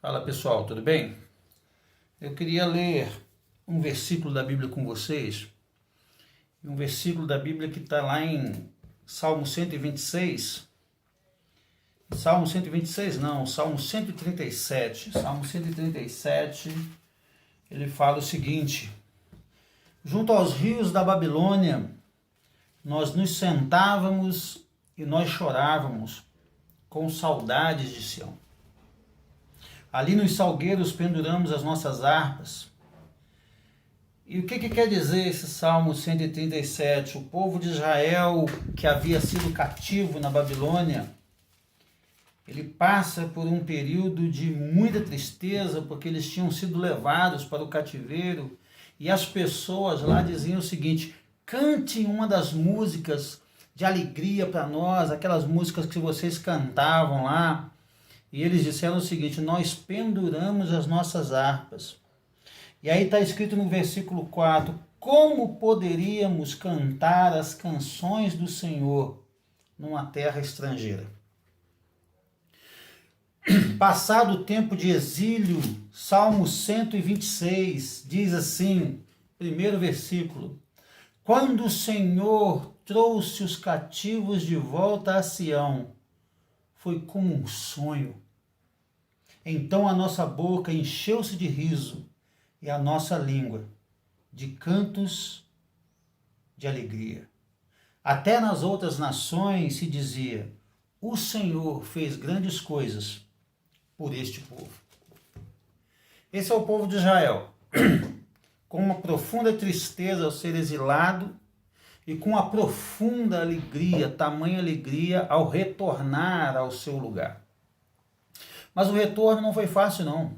Fala pessoal, tudo bem? Eu queria ler um versículo da Bíblia com vocês, um versículo da Bíblia que está lá em Salmo 126, Salmo 126 não, Salmo 137, Salmo 137, ele fala o seguinte: junto aos rios da Babilônia, nós nos sentávamos e nós chorávamos com saudades de Sião. Ali nos salgueiros penduramos as nossas harpas. E o que quer dizer esse Salmo 137? O povo de Israel, que havia sido cativo na Babilônia, ele passa por um período de muita tristeza, porque eles tinham sido levados para o cativeiro, e as pessoas lá diziam o seguinte: cante uma das músicas de alegria para nós, aquelas músicas que vocês cantavam lá. E eles disseram o seguinte: nós penduramos as nossas harpas. E aí está escrito no versículo 4, como poderíamos cantar as canções do Senhor numa terra estrangeira? Passado o tempo de exílio, Salmo 126 diz assim, primeiro versículo: quando o Senhor trouxe os cativos de volta a Sião, foi como um sonho. Então a nossa boca encheu-se de riso e a nossa língua de cantos de alegria. Até nas outras nações se dizia: o Senhor fez grandes coisas por este povo. Esse é o povo de Israel, com uma profunda tristeza ao ser exilado e com uma profunda alegria, tamanha alegria ao retornar ao seu lugar. Mas o retorno não foi fácil, não.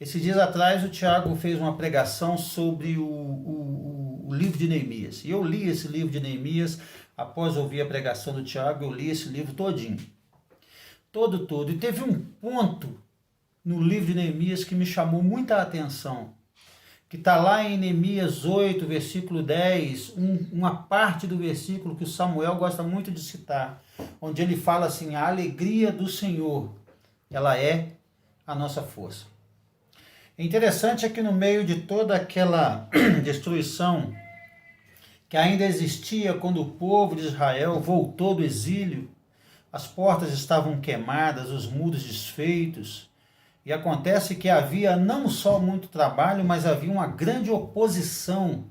Esses dias atrás o Tiago fez uma pregação sobre o livro de Neemias. E eu li esse livro de Neemias, após ouvir a pregação do Tiago, eu li esse livro todinho. Todo. E teve um ponto no livro de Neemias que me chamou muita atenção, que está lá em Neemias 8, versículo 10, uma parte do versículo que o Samuel gosta muito de citar, onde ele fala assim: a alegria do Senhor, ela é a nossa força. Interessante é que no meio de toda aquela destruição que ainda existia quando o povo de Israel voltou do exílio, as portas estavam queimadas, os muros desfeitos, e acontece que havia não só muito trabalho, mas havia uma grande oposição.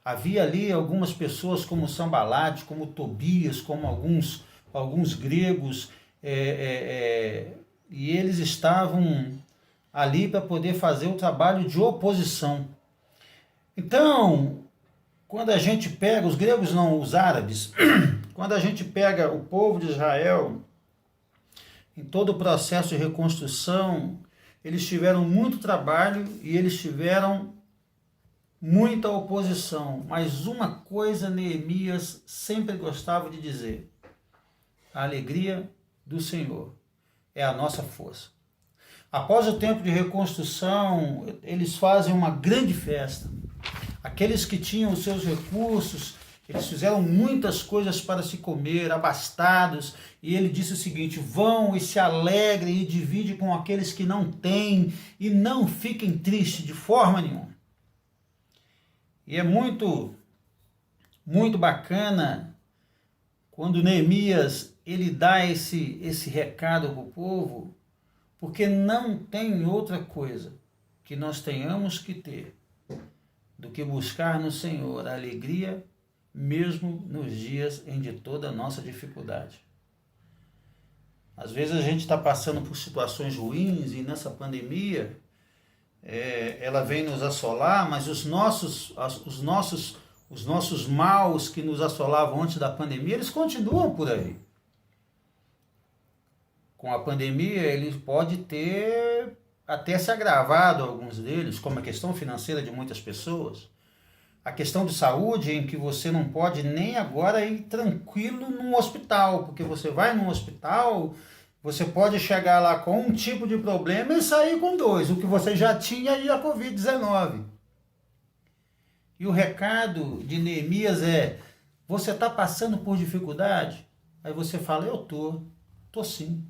Havia ali algumas pessoas como Sanbalate, como Tobias, como alguns gregos, e eles estavam ali para poder fazer o trabalho de oposição. Então, quando a gente pega, os gregos não, os árabes, quando a gente pega o povo de Israel, em todo o processo de reconstrução, eles tiveram muito trabalho e eles tiveram muita oposição. Mas uma coisa Neemias sempre gostava de dizer: a alegria do Senhor é a nossa força. Após o tempo de reconstrução, eles fazem uma grande festa. Aqueles que tinham os seus recursos, eles fizeram muitas coisas para se comer, abastados, e ele disse o seguinte: vão e se alegrem e dividem com aqueles que não têm, e não fiquem tristes de forma nenhuma. E é muito bacana quando Neemias ele dá esse recado para o povo, porque não tem outra coisa que nós tenhamos que ter do que buscar no Senhor a alegria, mesmo nos dias em de toda a nossa dificuldade. Às vezes a gente está passando por situações ruins e nessa pandemia ela vem nos assolar, mas os nossos maus que nos assolavam antes da pandemia, eles continuam por aí. Com a pandemia, ele pode ter até se agravado alguns deles, como a questão financeira de muitas pessoas, a questão de saúde, em que você não pode nem agora ir tranquilo num hospital, porque você vai num hospital, você pode chegar lá com um tipo de problema e sair com dois, o que você já tinha de a Covid-19. E o recado de Neemias é: você está passando por dificuldade? Aí você fala: eu tô sim.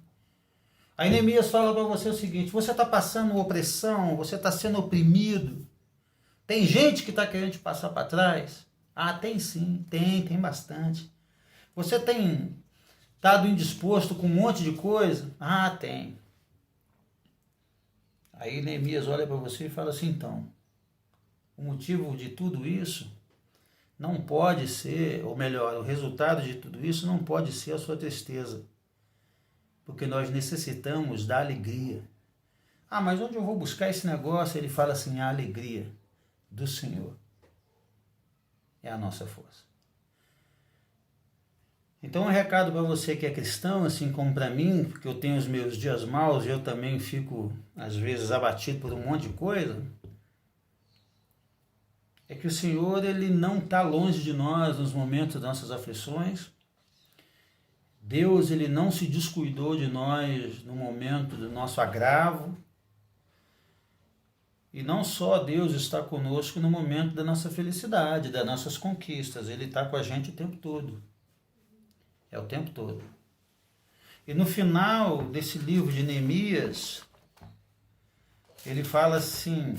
Aí Neemias fala para você o seguinte: você está passando opressão, você está sendo oprimido, tem gente que está querendo te passar para trás. Ah, tem sim, tem bastante. Você tem estado indisposto com um monte de coisa? Ah, tem. Aí Neemias olha para você e fala assim: então, o motivo de tudo isso não pode ser, ou melhor, o resultado de tudo isso não pode ser a sua tristeza, porque nós necessitamos da alegria. Ah, mas onde eu vou buscar esse negócio? Ele fala assim: a alegria do Senhor é a nossa força. Então, um recado para você que é cristão, assim como para mim, porque eu tenho os meus dias maus e eu também fico, às vezes, abatido por um monte de coisa, é que o Senhor, Ele não está longe de nós nos momentos das nossas aflições. Deus, Ele não se descuidou de nós no momento do nosso agravo. E não só Deus está conosco no momento da nossa felicidade, das nossas conquistas, Ele está com a gente o tempo todo. É o tempo todo. E no final desse livro de Neemias, ele fala assim,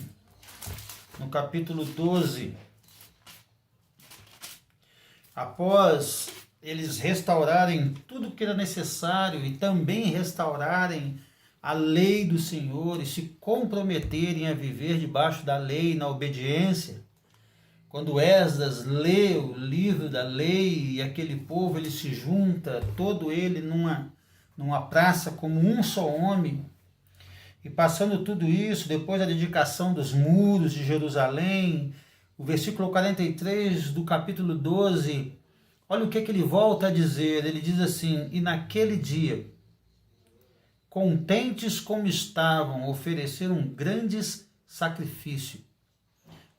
no capítulo 12, após eles restaurarem tudo que era necessário e também restaurarem a lei do Senhor e se comprometerem a viver debaixo da lei na obediência, quando Esdras lê o livro da lei e aquele povo ele se junta, todo ele numa praça como um só homem, e passando tudo isso, depois da dedicação dos muros de Jerusalém, o versículo 43 do capítulo 12, olha o que ele volta a dizer, ele diz assim: e naquele dia, contentes como estavam, ofereceram grandes sacrifícios,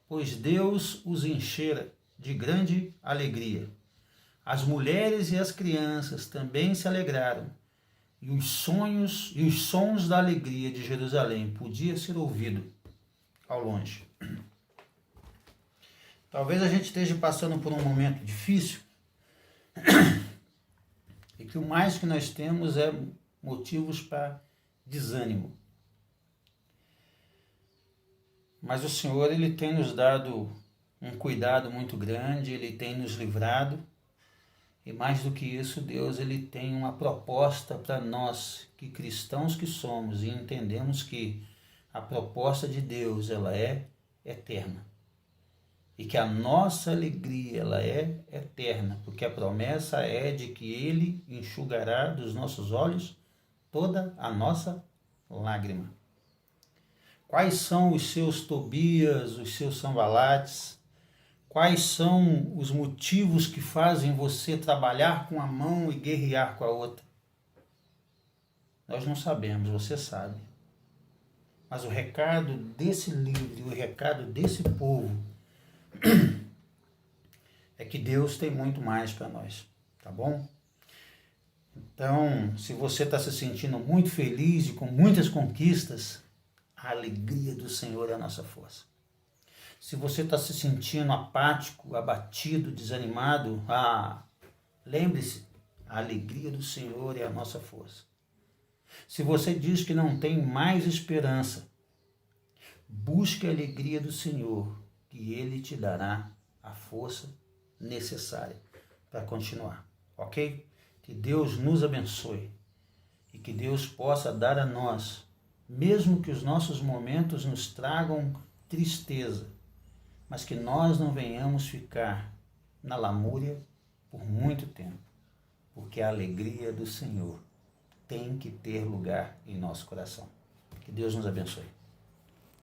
pois Deus os enchera de grande alegria. As mulheres e as crianças também se alegraram, e os sons da alegria de Jerusalém podia ser ouvido ao longe. Talvez a gente esteja passando por um momento difícil, e que o mais que nós temos é motivos para desânimo. Mas o Senhor, Ele tem nos dado um cuidado muito grande, Ele tem nos livrado. E mais do que isso, Deus, Ele tem uma proposta para nós, que cristãos que somos, e entendemos que a proposta de Deus, ela é eterna. E que a nossa alegria, ela é eterna, porque a promessa é de que Ele enxugará dos nossos olhos toda a nossa lágrima. Quais são os seus Tobias, os seus Sanbalates? Quais são os motivos que fazem você trabalhar com a mão e guerrear com a outra? Nós não sabemos, você sabe. Mas o recado desse livro, o recado desse povo, é que Deus tem muito mais para nós, tá bom? Então, se você está se sentindo muito feliz e com muitas conquistas, a alegria do Senhor é a nossa força. Se você está se sentindo apático, abatido, desanimado, lembre-se, a alegria do Senhor é a nossa força. Se você diz que não tem mais esperança, busque a alegria do Senhor, que Ele te dará a força necessária para continuar, ok? Que Deus nos abençoe e que Deus possa dar a nós, mesmo que os nossos momentos nos tragam tristeza, mas que nós não venhamos ficar na lamúria por muito tempo, porque a alegria do Senhor tem que ter lugar em nosso coração. Que Deus nos abençoe.